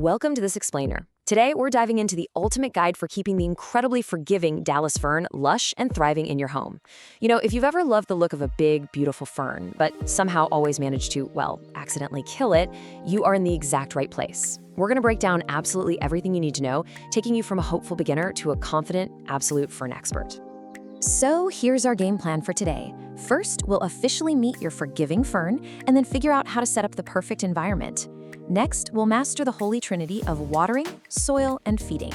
Welcome to this explainer. Today, we're diving into the ultimate guide for keeping the incredibly forgiving Dallas fern lush and thriving in your home. If you've ever loved the look of a big, beautiful fern, but somehow always managed to, accidentally kill it, you are in the exact right place. We're going to break down absolutely everything you need to know, taking you from a hopeful beginner to a confident, absolute fern expert. So here's our game plan for today. First, we'll officially meet your forgiving fern and then figure out how to set up the perfect environment. Next, we'll master the holy trinity of watering, soil, and feeding.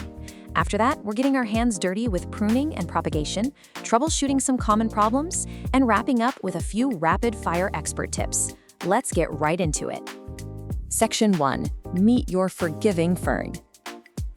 After that, we're getting our hands dirty with pruning and propagation, troubleshooting some common problems, and wrapping up with a few rapid-fire expert tips. Let's get right into it. Section 1. Meet your forgiving fern.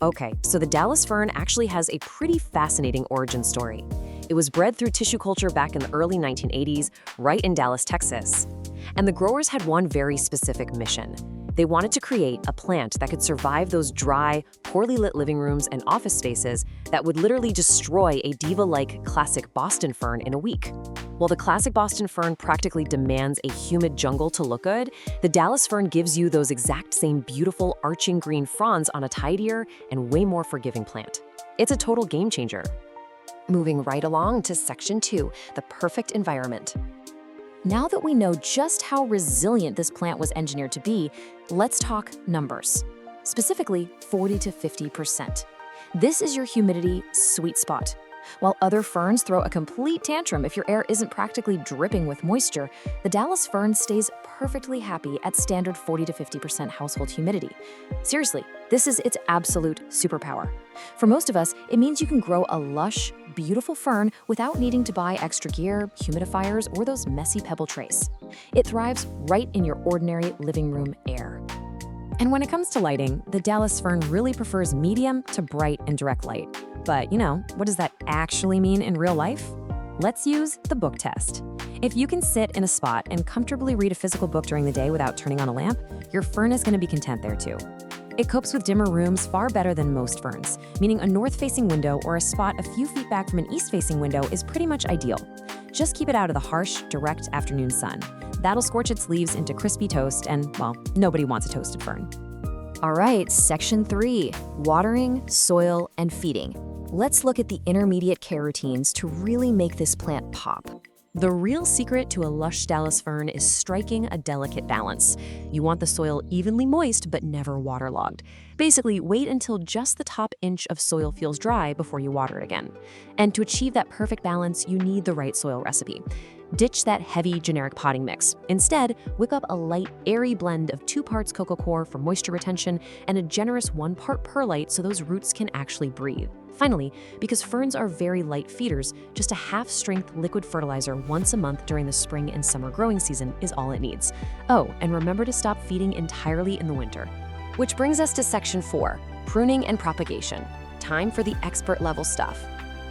Okay, so the Dallas fern actually has a pretty fascinating origin story. It was bred through tissue culture back in the early 1980s, right in Dallas, Texas. And the growers had one very specific mission. They wanted to create a plant that could survive those dry, poorly lit living rooms and office spaces that would literally destroy a diva-like classic Boston fern in a week. While the classic Boston fern practically demands a humid jungle to look good, the Dallas fern gives you those exact same beautiful arching green fronds on a tidier and way more forgiving plant. It's a total game changer. Moving right along to Section 2, the perfect environment. Now that we know just how resilient this plant was engineered to be, let's talk numbers. Specifically, 40 to 50%. This is your humidity sweet spot. While other ferns throw a complete tantrum if your air isn't practically dripping with moisture, the Dallas fern stays perfectly happy at standard 40 to 50% household humidity. Seriously, this is its absolute superpower. For most of us, it means you can grow a lush, beautiful fern without needing to buy extra gear, humidifiers, or those messy pebble trays. It thrives right in your ordinary living room air. And when it comes to lighting, the Dallas fern really prefers medium to bright indirect light. But what does that actually mean in real life? Let's use the book test. If you can sit in a spot and comfortably read a physical book during the day without turning on a lamp, your fern is going to be content there too. It copes with dimmer rooms far better than most ferns, meaning a north-facing window or a spot a few feet back from an east-facing window is pretty much ideal. Just keep it out of the harsh, direct afternoon sun. That'll scorch its leaves into crispy toast and, nobody wants a toasted fern. All right, Section 3, watering, soil, and feeding. Let's look at the intermediate care routines to really make this plant pop. The real secret to a lush Dallas fern is striking a delicate balance. You want the soil evenly moist but never waterlogged. Basically, wait until just the top inch of soil feels dry before you water it again. And to achieve that perfect balance, you need the right soil recipe. Ditch that heavy, generic potting mix. Instead, whip up a light, airy blend of 2 parts coco coir for moisture retention and a generous 1 part perlite so those roots can actually breathe. Finally, because ferns are very light feeders, just a half-strength liquid fertilizer once a month during the spring and summer growing season is all it needs. Oh, and remember to stop feeding entirely in the winter. Which brings us to Section 4, pruning and propagation. Time for the expert-level stuff.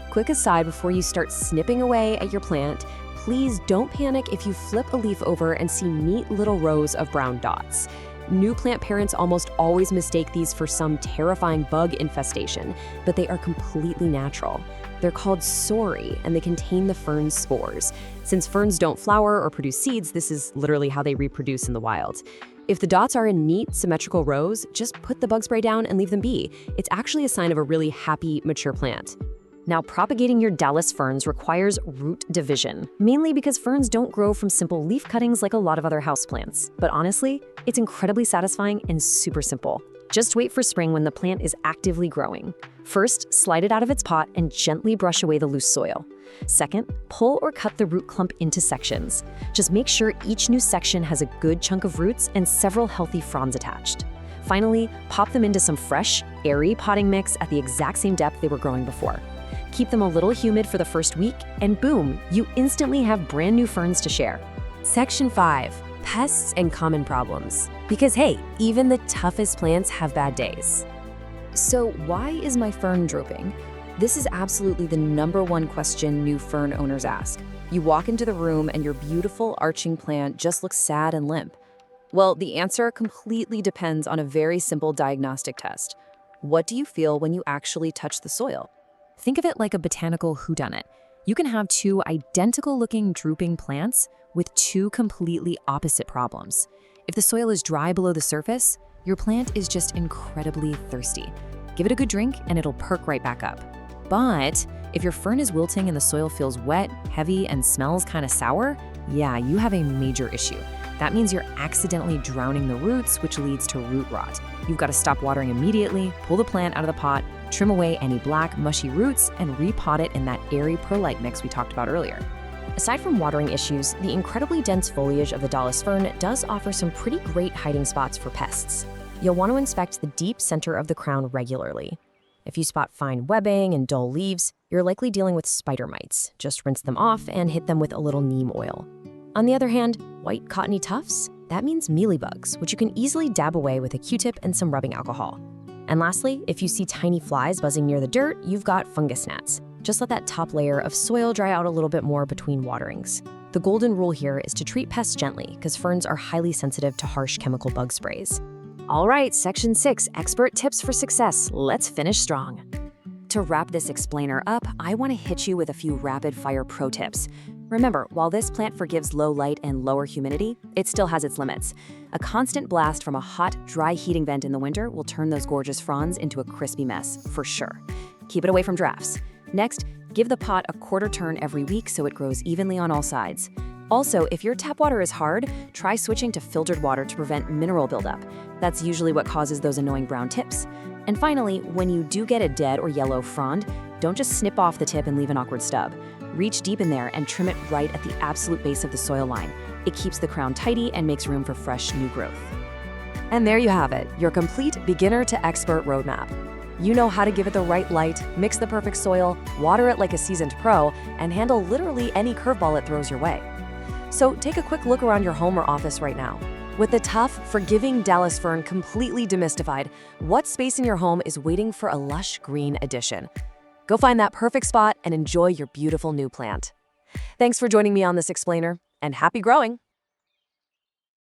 Quick aside before you start snipping away at your plant, please don't panic if you flip a leaf over and see neat little rows of brown dots. New plant parents almost always mistake these for some terrifying bug infestation, but they are completely natural. They're called sori, and they contain the fern's spores. Since ferns don't flower or produce seeds, this is literally how they reproduce in the wild. If the dots are in neat, symmetrical rows, just put the bug spray down and leave them be. It's actually a sign of a really happy, mature plant. Now, propagating your Dallas ferns requires root division, mainly because ferns don't grow from simple leaf cuttings like a lot of other houseplants. But honestly, it's incredibly satisfying and super simple. Just wait for spring when the plant is actively growing. First, slide it out of its pot and gently brush away the loose soil. Second, pull or cut the root clump into sections. Just make sure each new section has a good chunk of roots and several healthy fronds attached. Finally, pop them into some fresh, airy potting mix at the exact same depth they were growing before. Keep them a little humid for the first week, and boom, you instantly have brand new ferns to share. Section 5, pests and common problems. Because hey, even the toughest plants have bad days. So why is my fern drooping? This is absolutely the #1 question new fern owners ask. You walk into the room and your beautiful arching plant just looks sad and limp. Well, the answer completely depends on a very simple diagnostic test. What do you feel when you actually touch the soil? Think of it like a botanical whodunit. You can have 2 identical-looking drooping plants with 2 completely opposite problems. If the soil is dry below the surface, Your plant is just incredibly thirsty. Give it a good drink and it'll perk right back up. But if your fern is wilting and the soil feels wet, heavy, and smells kind of sour, yeah, you have a major issue. That means you're accidentally drowning the roots, which leads to root rot. You've got to stop watering immediately, pull the plant out of the pot, trim away any black, mushy roots, and repot it in that airy perlite mix we talked about earlier. Aside from watering issues, the incredibly dense foliage of the Dallas fern does offer some pretty great hiding spots for pests. You'll want to inspect the deep center of the crown regularly. If you spot fine webbing and dull leaves, you're likely dealing with spider mites. Just rinse them off and hit them with a little neem oil. On the other hand, white cottony tufts, that means mealybugs, which you can easily dab away with a Q-tip and some rubbing alcohol. And lastly, if you see tiny flies buzzing near the dirt, you've got fungus gnats. Just let that top layer of soil dry out a little bit more between waterings. The golden rule here is to treat pests gently, because ferns are highly sensitive to harsh chemical bug sprays. All right, Section 6, Expert Tips for Success. Let's finish strong. To wrap this explainer up, I want to hit you with a few rapid-fire pro tips. Remember, while this plant forgives low light and lower humidity, it still has its limits. A constant blast from a hot, dry heating vent in the winter will turn those gorgeous fronds into a crispy mess, for sure. Keep it away from drafts. Next, give the pot a quarter turn every week so it grows evenly on all sides. Also, if your tap water is hard, try switching to filtered water to prevent mineral buildup. That's usually what causes those annoying brown tips. And finally, when you do get a dead or yellow frond, don't just snip off the tip and leave an awkward stub. Reach deep in there and trim it right at the absolute base of the soil line. It keeps the crown tidy and makes room for fresh new growth. And there you have it, your complete beginner to expert roadmap. You know how to give it the right light, mix the perfect soil, water it like a seasoned pro, and handle literally any curveball it throws your way. So take a quick look around your home or office right now. With the tough, forgiving Dallas fern completely demystified, what space in your home is waiting for a lush green addition? Go find that perfect spot and enjoy your beautiful new plant. Thanks for joining me on this explainer, and happy growing!